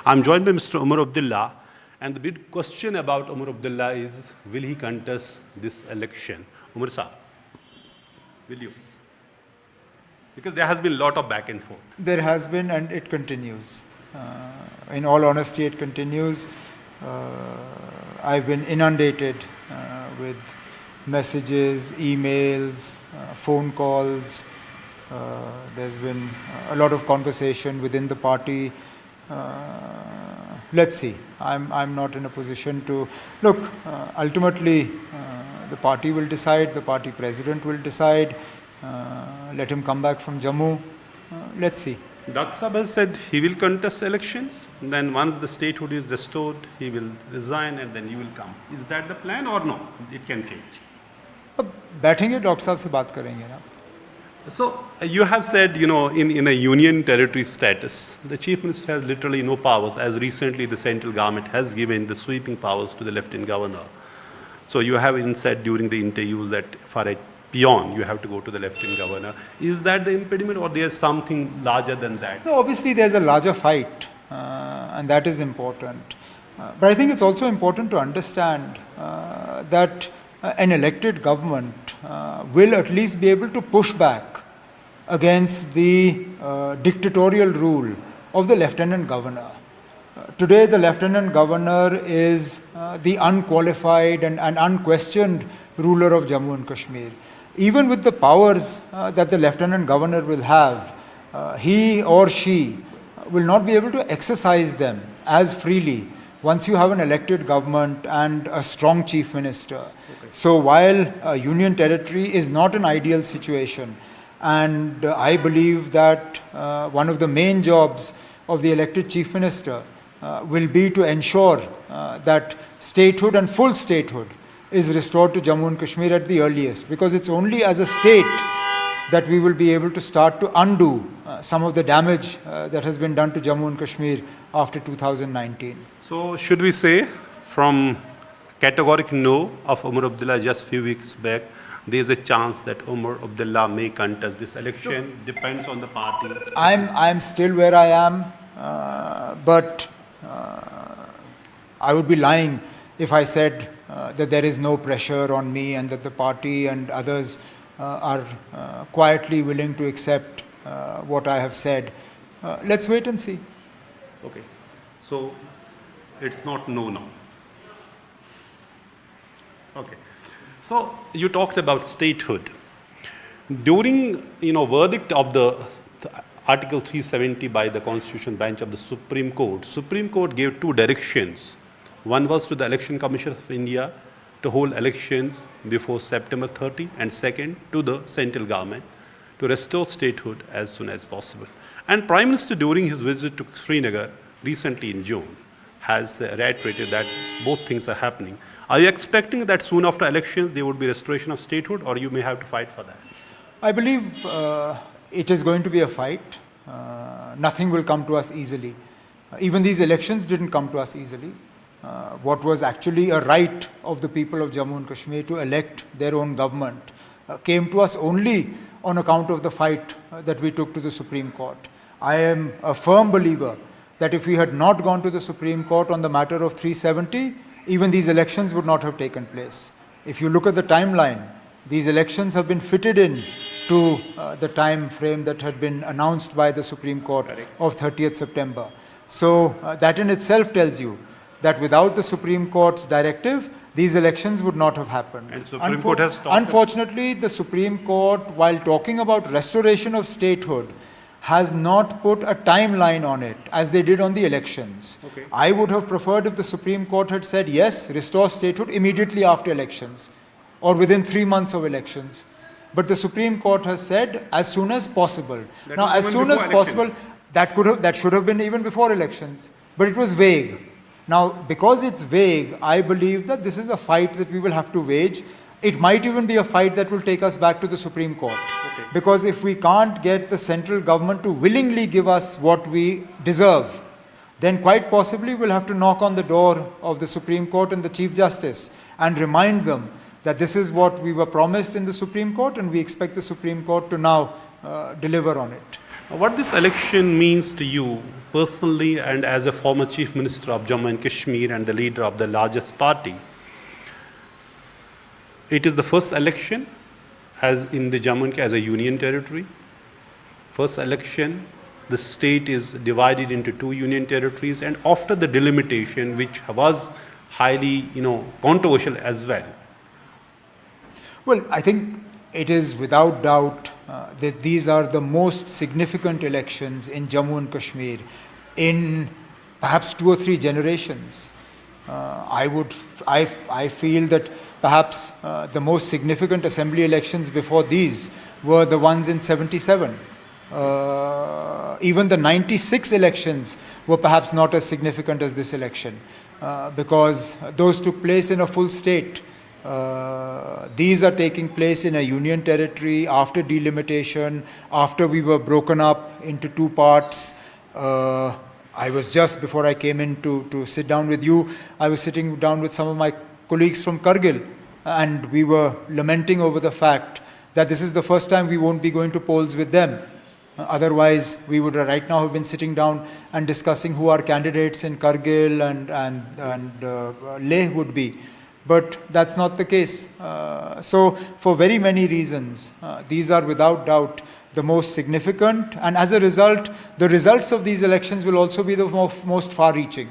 I'm joined by Mr. Omar Abdullah, and the big question about Omar Abdullah is, will he contest this election? Omar Saab, will you? Because there has been a lot of back and forth. There has been, and it continues. In all honesty, it continues. I've been inundated with messages, emails, phone calls. There's been a lot of conversation within the party. Let's see. I'm not in a position to look. Ultimately, the party will decide. The party president will decide. Let him come back from Jammu. Let's see. Dr. Saab has said he will contest elections. Then once the statehood is restored, he will resign and then you will come. Is that the plan or no? It can change. अब बैठेंगे doctor साहब से बात करेंगे ना. So you have said, in a union territory status, the chief minister has literally no powers. As recently, the central government has given the sweeping powers to the lieutenant governor. So you have even said during the interviews that for a peon, you have to go to the lieutenant governor. Is that the impediment, or there's something larger than that? No, obviously there's a larger fight, and that is important. But I think it's also important to understand that an elected government will at least be able to push back against the dictatorial rule of the lieutenant governor. Today, the lieutenant governor is the unqualified and unquestioned ruler of Jammu and Kashmir. Even with the powers that the lieutenant governor will have, he or she will not be able to exercise them as freely once you have an elected government and a strong chief minister. Okay. So while a union territory is not an ideal situation, and I believe that one of the main jobs of the elected chief minister will be to ensure that statehood and full statehood is restored to Jammu and Kashmir at the earliest, because it's only as a state that we will be able to start to undo some of the damage that has been done to Jammu and Kashmir after 2019. So should we say, from categoric no of Omar Abdullah just a few weeks back, there is a chance that Omar Abdullah may contest this election? Depends on the party. I'm still where I am, but I would be lying if I said that there is no pressure on me and that the party and others are quietly willing to accept what I have said. Let's wait and see. Okay. So it's not no now. Okay. So you talked about statehood. During verdict of the Article 370 by the Constitution Bench of the Supreme Court gave two directions. One was to the Election Commission of India to hold elections before September 30, and second to the central government to restore statehood as soon as possible. And Prime Minister, during his visit to Srinagar recently in June, has reiterated that both things are happening. Are you expecting that soon after elections there would be restoration of statehood, or you may have to fight for that? I believe it is going to be a fight. Nothing will come to us easily. Even these elections didn't come to us easily. What was actually a right of the people of Jammu and Kashmir to elect their own government came to us only on account of the fight that we took to the Supreme Court. I am a firm believer that if we had not gone to the Supreme Court on the matter of 370, even these elections would not have taken place. If you look at the timeline, these elections have been fitted in to the time frame that had been announced by the Supreme Court of 30th September. So that in itself tells you that without the Supreme Court's directive, these elections would not have happened. And Supreme Court has Unfortunately, the Supreme Court, while talking about restoration of statehood, has not put a timeline on it as they did on the elections. Okay. I would have preferred if the Supreme Court had said, yes, restore statehood immediately after elections or within 3 months of elections. But the Supreme Court has said as soon as possible. Now, as soon as possible, that should have been even before elections, but it was vague. Now, because it's vague, I believe that this is a fight that we will have to wage. It might even be a fight that will take us back to the Supreme Court. Okay. Because if we can't get the central government to willingly give us what we deserve, then quite possibly we'll have to knock on the door of the Supreme Court and the Chief Justice and remind them that this is what we were promised in the Supreme Court, and we expect the Supreme Court to now deliver on it. What this election means to you personally and as a former Chief Minister of Jammu and Kashmir and the leader of the largest party, it is the first election as in the Jammu and Kashmir as a union territory. First election, the state is divided into two union territories, and after the delimitation, which was highly, controversial as well. Well, I think it is without doubt that these are the most significant elections in Jammu and Kashmir in perhaps 2 or 3 generations. I feel that perhaps the most significant assembly elections before these were the ones in 77. Even the 96 elections were perhaps not as significant as this election because those took place in a full state. These are taking place in a union territory after delimitation, after we were broken up into 2 parts. I was just, before I came in to sit down with you, I was sitting down with some of my colleagues from Kargil, and we were lamenting over the fact that this is the first time we won't be going to polls with them. Otherwise, we would right now have been sitting down and discussing who our candidates in Kargil and Leh would be. But that's not the case. So, for very many reasons, these are without doubt the most significant, and as a result, the results of these elections will also be the most far-reaching.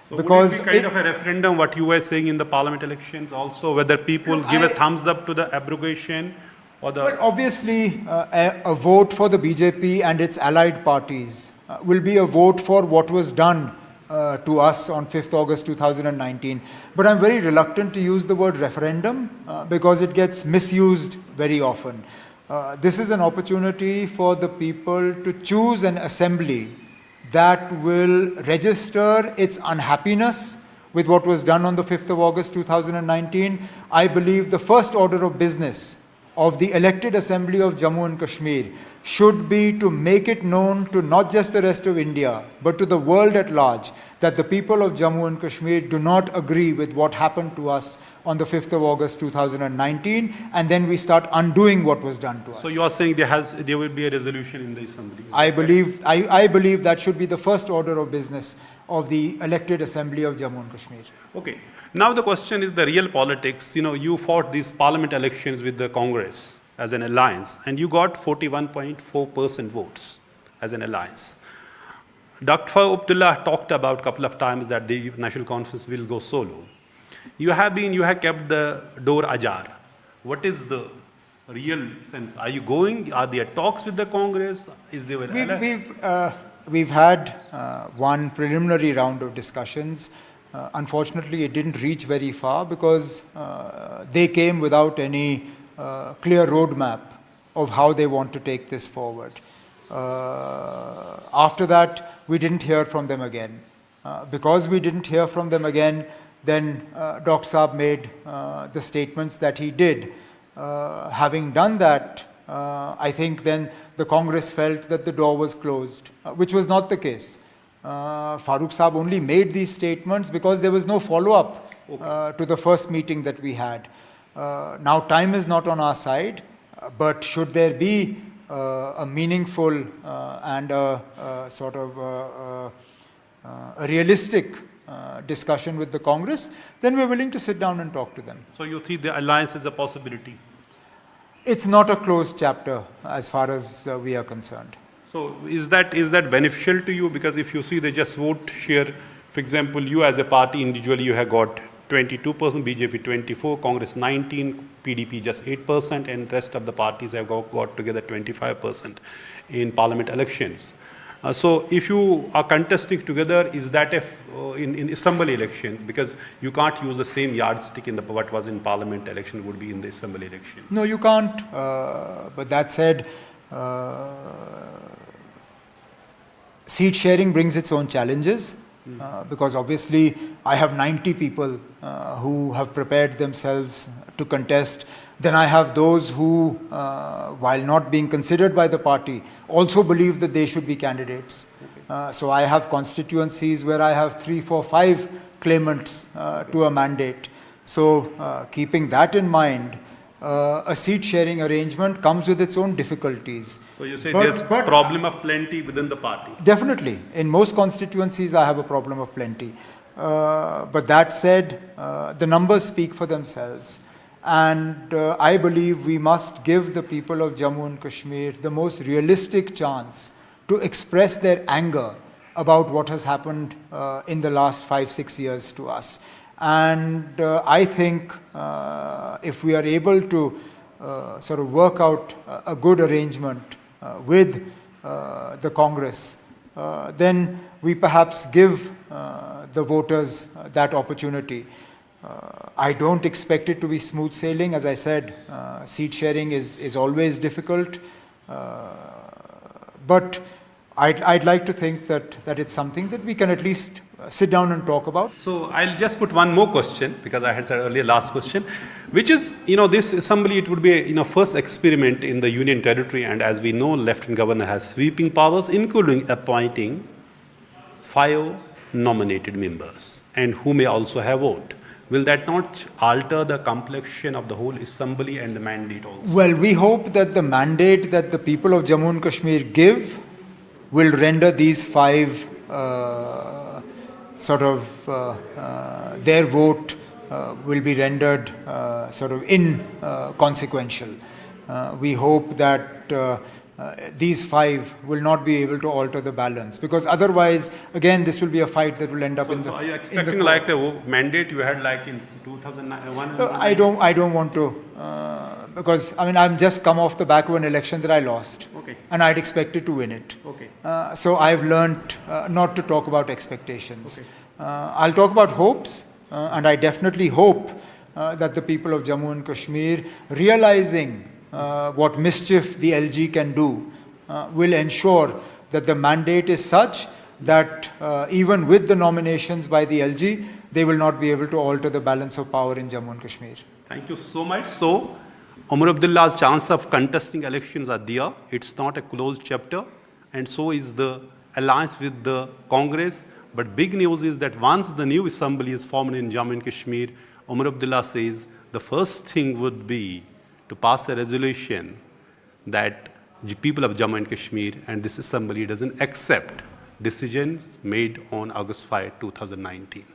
So because would it be kind of a referendum, what you were saying in the parliament elections also, whether people give a thumbs up to the abrogation or the... Well, obviously, a vote for the BJP and its allied parties will be a vote for what was done to us on 5th August 2019. But I'm very reluctant to use the word referendum because it gets misused very often. This is an opportunity for the people to choose an assembly that will register its unhappiness with what was done on the 5th of August 2019. I believe the first order of business of the elected assembly of Jammu and Kashmir should be to make it known to not just the rest of India, but to the world at large, that the people of Jammu and Kashmir do not agree with what happened to us on the 5th of August 2019, and then we start undoing what was done to us. So you are saying there will be a resolution in the assembly? I believe that should be the first order of business of the elected assembly of Jammu and Kashmir. Okay. Now the question is the real politics. You fought these parliament elections with the Congress as an alliance, and you got 41.4% votes as an alliance. Dr. Abdullah talked about a couple of times that the National Conference will go solo. You have kept the door ajar. What is the real sense? Are you going? Are there talks with the Congress? Is there We've had one preliminary round of discussions. Unfortunately, it didn't reach very far because they came without any clear roadmap of how they want to take this forward. After that, we didn't hear from them again. Because we didn't hear from them again, then Dr. Saab made the statements that he did. Having done that, I think then the Congress felt that the door was closed, which was not the case. Farooq Saab only made these statements because there was no follow-up to the first meeting that we had. Now time is not on our side, but should there be a meaningful and a sort of a realistic discussion with the Congress, then we're willing to sit down and talk to them. So you think the alliance is a possibility? It's not a closed chapter as far as we are concerned. So is that beneficial to you? Because if you see the just vote share, for example, you as a party individually, you have got 22%, BJP 24%, Congress 19%, PDP just 8%, and rest of the parties have got together 25% in parliament elections. So if you are contesting together, is that in assembly elections? Because you can't use the same yardstick in what was in parliament election would be in the assembly election. No, you can't. But that said, seat sharing brings its own challenges. Because obviously I have 90 people who have prepared themselves to contest. Then I have those who, while not being considered by the party, also believe that they should be candidates. So I have constituencies where I have 3, 4, 5 claimants to a mandate. So keeping that in mind, a seat sharing arrangement comes with its own difficulties. So you say But- there's but- problem of plenty within the party. Definitely. In most constituencies, I have a problem of plenty. But that said, the numbers speak for themselves. And I believe we must give the people of Jammu and Kashmir the most realistic chance to express their anger about what has happened in the last 5-6 years to us. And I think if we are able to sort of work out a good arrangement with the Congress, then we perhaps give the voters that opportunity. I don't expect it to be smooth sailing. As I said, seat sharing is always difficult. But I'd like to think that it's something that we can at least sit down and talk about. So I'll just put one more question, because I had said earlier last question, which is, this assembly, it would be a, first experiment in the union territory, and as we know, Lieutenant Governor has sweeping powers, including appointing 5 nominated members, and who may also have vote. Will that not alter the complexion of the whole assembly and the mandate also? Well, we hope that the mandate that the people of Jammu and Kashmir give will render these 5 their vote will be rendered sort of inconsequential. We hope that these 5 will not be able to alter the balance, because otherwise, again, this will be a fight that will end up in the. So are you in the expecting like the courts. mandate you had like in 2001? No, I don't want to, because I mean I've just come off the back of an election that I lost, Okay. and I'd expected to win it. Okay. So I've learnt not to talk about expectations. Okay. I'll talk about hopes, and I definitely hope that the people of Jammu and Kashmir, realizing what mischief the LG can do, will ensure that the mandate is such that even with the nominations by the LG, they will not be able to alter the balance of power in Jammu and Kashmir. Thank you so much. So, Omar Abdullah's chance of contesting elections are there. It's not a closed chapter, and so is the alliance with the Congress. But big news is that once the new assembly is formed in Jammu and Kashmir, Omar Abdullah says the first thing would be to pass a resolution that the people of Jammu and Kashmir and this assembly doesn't accept decisions made on August 5, 2019.